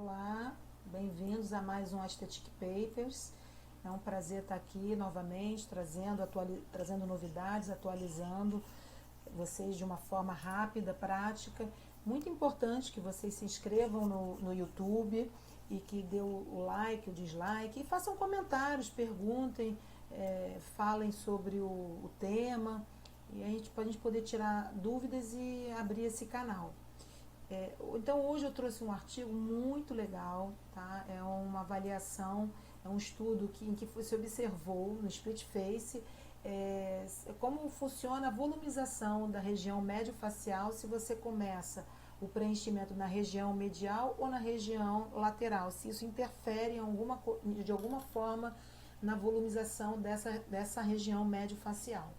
Olá, bem-vindos a mais um Aesthetic Papers. É um prazer estar aqui novamente, trazendo novidades, atualizando vocês de uma forma rápida, prática. Muito importante que vocês se inscrevam no YouTube e que dê o like, o dislike, e façam comentários, perguntem, falem sobre o tema, e a gente pode poder tirar dúvidas e abrir esse canal. Então hoje eu trouxe um artigo muito legal, tá? É uma avaliação, é um estudo em que se observou no split face como funciona a volumização da região médio-facial se você começa o preenchimento na região medial ou na região lateral, se isso interfere de alguma forma na volumização dessa região médio-facial.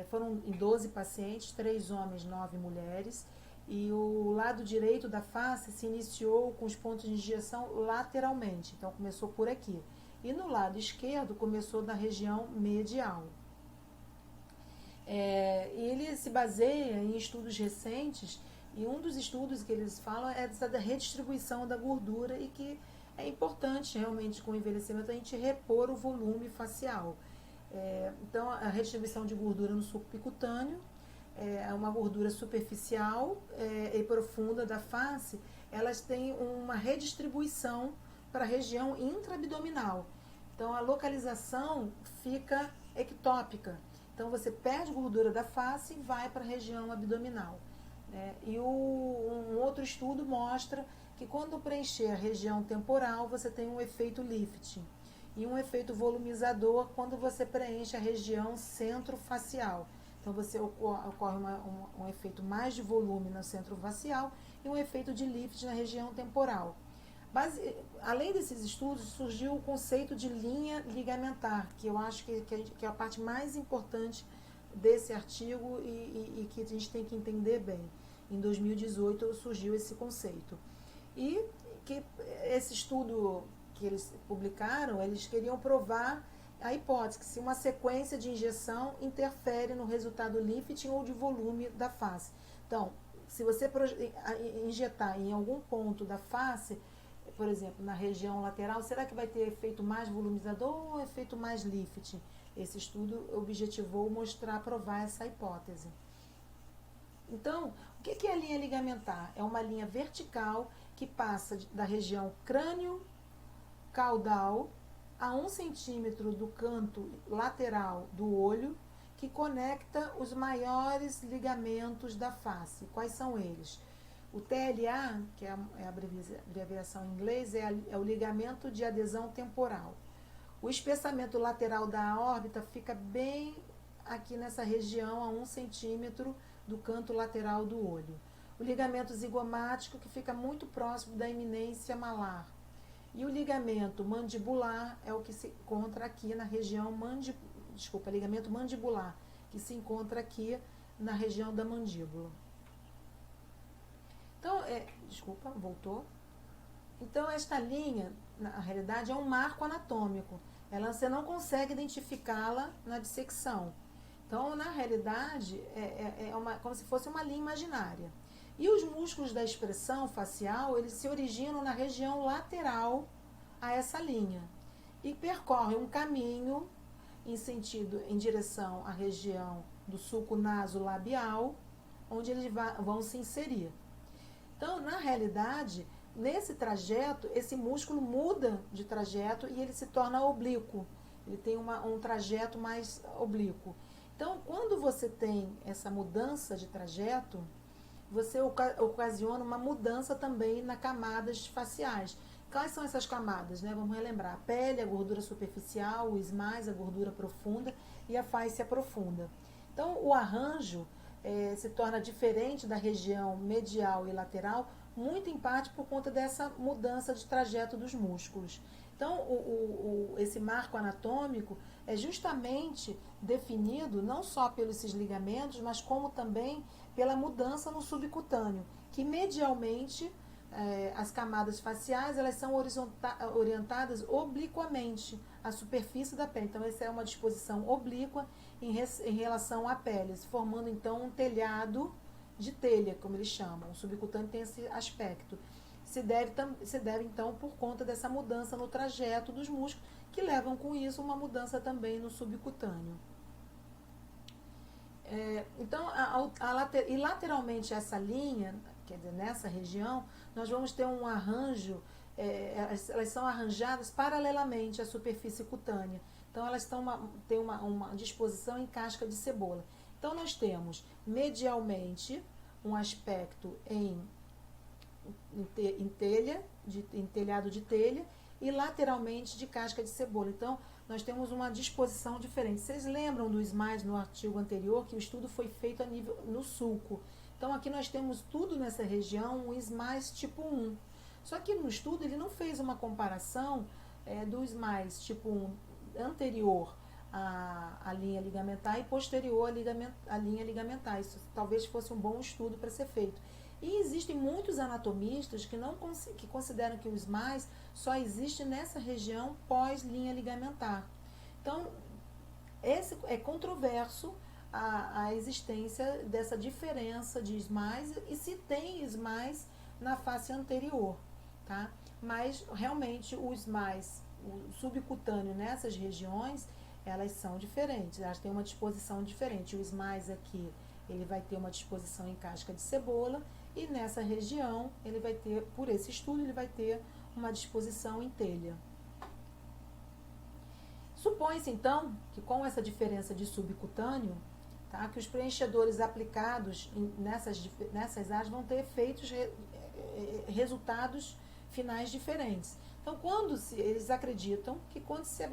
Foram 12 pacientes, 3 homens, 9 mulheres, e o lado direito da face se iniciou com os pontos de injeção lateralmente, então começou por aqui. E no lado esquerdo começou da região medial. E ele se baseia em estudos recentes, e um dos estudos que eles falam é da redistribuição da gordura e que é importante realmente com o envelhecimento a gente repor o volume facial. Então a redistribuição de gordura no subcutâneo é uma gordura superficial e profunda da face, elas têm uma redistribuição para a região intraabdominal. Então a localização fica ectópica. Então você perde gordura da face e vai para a região abdominal. E um outro estudo mostra que quando preencher a região temporal, você tem um efeito lifting e um efeito volumizador quando você preenche a região centrofacial. Então você ocorre um efeito mais de volume no centro facial e um efeito de lift na região temporal. Além desses estudos, surgiu o conceito de linha ligamentar, que eu acho que é a parte mais importante desse artigo e que a gente tem que entender bem. Em 2018 surgiu esse conceito. E que esse estudo que eles publicaram, eles queriam provar a hipótese que se uma sequência de injeção interfere no resultado lifting ou de volume da face. Então, se você injetar em algum ponto da face, por exemplo, na região lateral, será que vai ter efeito mais volumizador ou efeito mais lifting? Esse estudo objetivou mostrar, provar essa hipótese. Então, o que é a linha ligamentar? É uma linha vertical que passa da região crânio-caudal a 1 centímetro do canto lateral do olho, que conecta os maiores ligamentos da face. Quais são eles? O TLA, que é a abreviação em inglês, é o ligamento de adesão temporal. O espessamento lateral da órbita fica bem aqui nessa região, a 1 centímetro do canto lateral do olho. O ligamento zigomático, que fica muito próximo da eminência malar. E o ligamento mandibular é o que se encontra aqui na região ligamento mandibular, que se encontra aqui na região da mandíbula. Então, voltou. Então, esta linha, na realidade, é um marco anatômico. Você não consegue identificá-la na dissecção. Então, na realidade, como se fosse uma linha imaginária. E os músculos da expressão facial, eles se originam na região lateral a essa linha e percorrem um caminho em direção à região do sulco naso-labial, onde eles vão se inserir. Então, na realidade, nesse trajeto, esse músculo muda de trajeto e ele se torna oblíquo. Ele tem um trajeto mais oblíquo. Então, quando você tem essa mudança de trajeto, você ocasiona uma mudança também nas camadas faciais. Quais são essas camadas? Vamos relembrar. A pele, a gordura superficial, o esmais, a gordura profunda e a face profunda. Então, o arranjo se torna diferente da região medial e lateral, muito em parte por conta dessa mudança de trajeto dos músculos. Então, esse marco anatômico é justamente definido não só pelos esses ligamentos, mas como também pela mudança no subcutâneo, que medialmente as camadas faciais elas são orientadas obliquamente à superfície da pele. Então, essa é uma disposição oblíqua em relação à pele, formando então um telhado de telha, como eles chamam. O subcutâneo tem esse aspecto. se deve então por conta dessa mudança no trajeto dos músculos, que levam com isso uma mudança também no subcutâneo. Então, e lateralmente essa linha, quer dizer, nessa região, nós vamos ter um arranjo, elas são arranjadas paralelamente à superfície cutânea. Então, elas têm uma disposição em casca de cebola. Então, nós temos medialmente um aspecto em telhado de telha e lateralmente de casca de cebola. Então, nós temos uma disposição diferente. Vocês lembram do SMARS no artigo anterior, que o estudo foi feito a nível no sulco. Então, aqui nós temos tudo nessa região, o SMARS tipo 1. Só que no estudo ele não fez uma comparação do SMARS tipo 1 anterior à linha ligamentar e posterior à linha ligamentar. Isso talvez fosse um bom estudo para ser feito. E existem muitos anatomistas que consideram que o SMARS só existe nessa região pós-linha ligamentar. Então, é controverso a existência dessa diferença de SMARS e se tem SMARS na face anterior, tá? Mas, realmente, o SMARS, o subcutâneo nessas regiões, elas são diferentes, elas têm uma disposição diferente. O SMARS aqui, ele vai ter uma disposição em casca de cebola, e nessa região, ele vai ter, por esse estudo, ele vai ter uma disposição em telha. Supõe-se, então, que com essa diferença de subcutâneo, tá, que os preenchedores aplicados nessas áreas vão ter resultados finais diferentes. Então, eles acreditam que quando se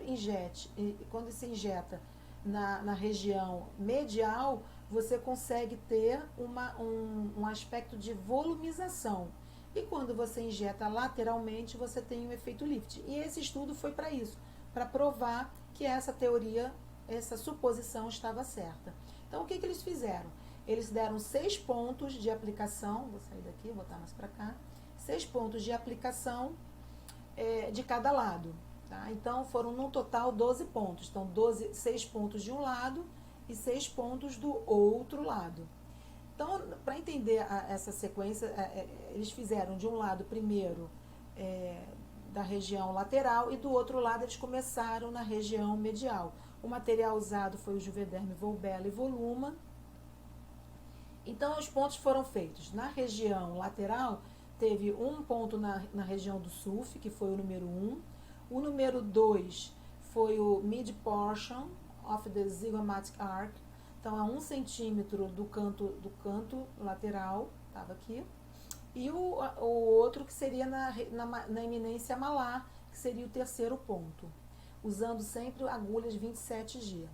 injeta na região medial, você consegue ter um aspecto de volumização. E quando você injeta lateralmente, você tem um efeito lift. E esse estudo foi para isso, para provar que essa teoria, essa suposição estava certa. Então, o que eles fizeram? Eles deram 6 pontos de aplicação, vou sair daqui, vou botar mais para cá, 6 pontos de aplicação de cada lado. Tá? Então, foram no total 12 pontos. Então, 6 pontos de um lado e 6 pontos do outro lado. Então, para entender essa sequência, eles fizeram de um lado primeiro da região lateral e do outro lado eles começaram na região medial. O material usado foi o Juvederm, Volbella e Voluma. Então, os pontos foram feitos. Na região lateral, teve um ponto na região do sulf, que foi o número 1. O número 2 foi o mid portion of the zygomatic arc. Então, a 1 centímetro do canto lateral, estava aqui. E o outro que seria na eminência malar, que seria o terceiro ponto, usando sempre agulhas 27G.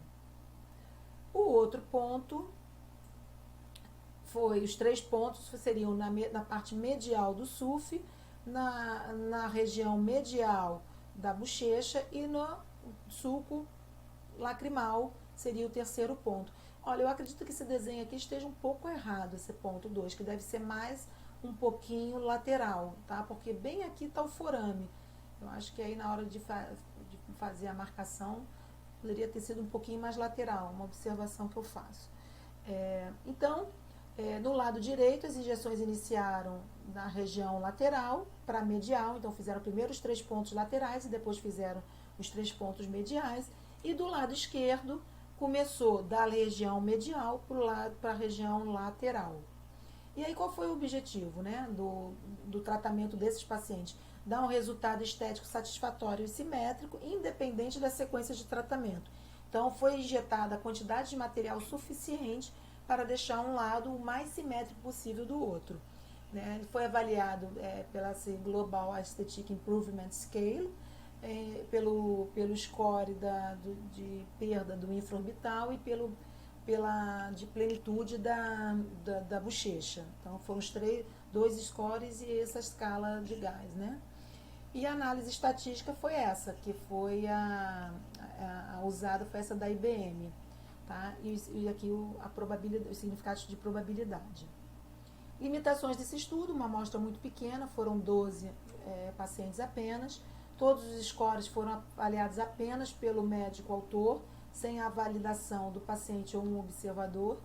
O outro ponto os 3 pontos seriam na parte medial do sulf, na região medial da bochecha e no sulco lacrimal seria o terceiro ponto. Olha, eu acredito que esse desenho aqui esteja um pouco errado, esse ponto 2, que deve ser mais um pouquinho lateral, tá? Porque bem aqui está o forame. Eu acho que aí na hora de fazer a marcação, poderia ter sido um pouquinho mais lateral, uma observação que eu faço. No lado direito, as injeções iniciaram na região lateral para medial, então fizeram primeiro os 3 pontos laterais e depois fizeram os 3 pontos mediais. E do lado esquerdo, começou da região medial para a região lateral. E aí, qual foi o objetivo, né, do tratamento desses pacientes? Dar um resultado estético satisfatório e simétrico, independente da sequência de tratamento. Então, foi injetada a quantidade de material suficiente para deixar um lado o mais simétrico possível do outro. Né? Ele foi avaliado pela Global Aesthetic Improvement Scale, pelo score de perda do infraorbital e de plenitude da bochecha. Então, foram os 2 scores e essa escala de gás, né? E a análise estatística foi essa, que foi a usada, foi essa da IBM. Tá? E aqui os significados de probabilidade. Limitações desse estudo: uma amostra muito pequena, foram 12 pacientes apenas. Todos os scores foram avaliados apenas pelo médico autor, sem a validação do paciente ou um observador.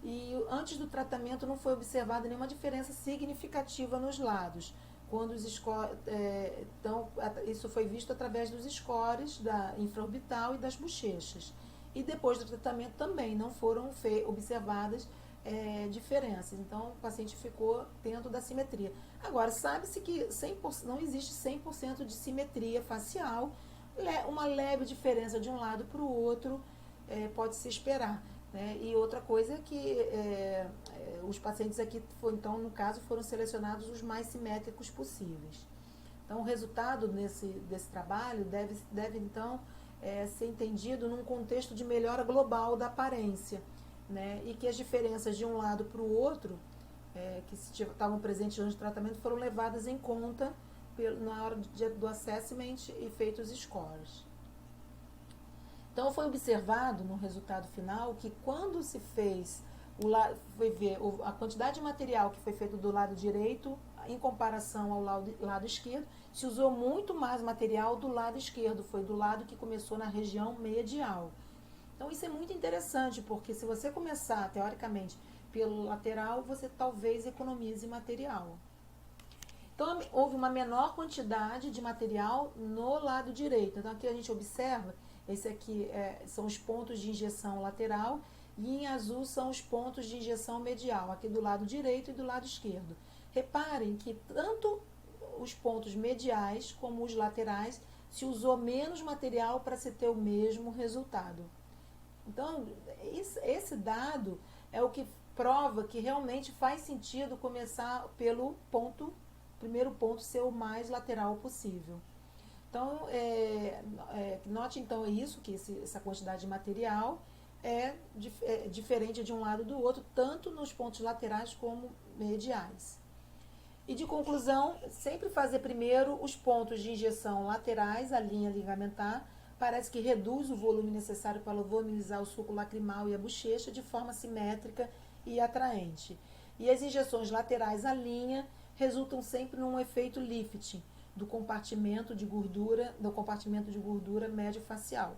E antes do tratamento não foi observada nenhuma diferença significativa nos lados, quando então, isso foi visto através dos scores da infraorbital e das bochechas. E depois do tratamento também não foram observadas diferenças. Então, o paciente ficou dentro da simetria. Agora, sabe-se que 100%, não existe 100% de simetria facial. Uma leve diferença de um lado para o outro pode se esperar. Né? E outra coisa é que os pacientes aqui, então, no caso, foram selecionados os mais simétricos possíveis. Então, o resultado desse trabalho deve então, ser entendido num contexto de melhora global da aparência, né? E que as diferenças de um lado para o outro, que estavam presentes durante o tratamento, foram levadas em conta na hora do assessment e feitos scores. Então, foi observado no resultado final que quando se foi ver a quantidade de material que foi feito do lado direito em comparação ao lado esquerdo, se usou muito mais material do lado esquerdo, foi do lado que começou na região medial. Então, isso é muito interessante, porque se você começar, teoricamente, pelo lateral, você talvez economize material. Então, houve uma menor quantidade de material no lado direito. Então, aqui a gente observa, esse aqui são os pontos de injeção lateral, e em azul são os pontos de injeção medial, aqui do lado direito e do lado esquerdo. Reparem que tanto os pontos mediais como os laterais se usou menos material para se ter o mesmo resultado. Então, esse dado é o que prova que realmente faz sentido começar pelo primeiro ponto ser o mais lateral possível. Então, note então isso, que essa quantidade de material é diferente de um lado do outro, tanto nos pontos laterais como mediais. E de conclusão, sempre fazer primeiro os pontos de injeção laterais, a linha ligamentar, parece que reduz o volume necessário para voluminizar o suco lacrimal e a bochecha de forma simétrica e atraente. E as injeções laterais à linha resultam sempre num efeito lifting do compartimento de gordura médio facial.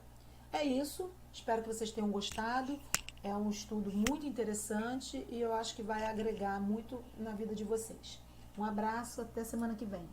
É isso, espero que vocês tenham gostado. É um estudo muito interessante e eu acho que vai agregar muito na vida de vocês. Um abraço, até semana que vem.